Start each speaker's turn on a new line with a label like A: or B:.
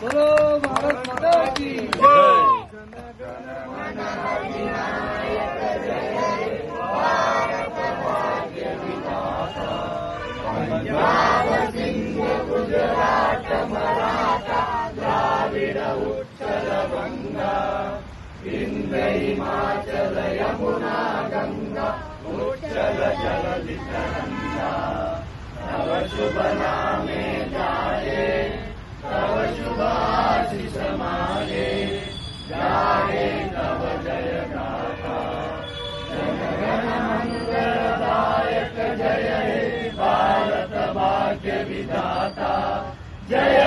A: बोलो भारत माता की पंजाब सिंध गुजरात मराठा द्राविड उत्कल गंगा विंध्य हिमाचल यमुना गंगा उच्चल जलधि तरंगा तव शुभ नामे जाए तव शुभ आशीष मागे जाए तव जय गाथा जनगण मंगलदायक जय हे भारत भाग्य विधाता जय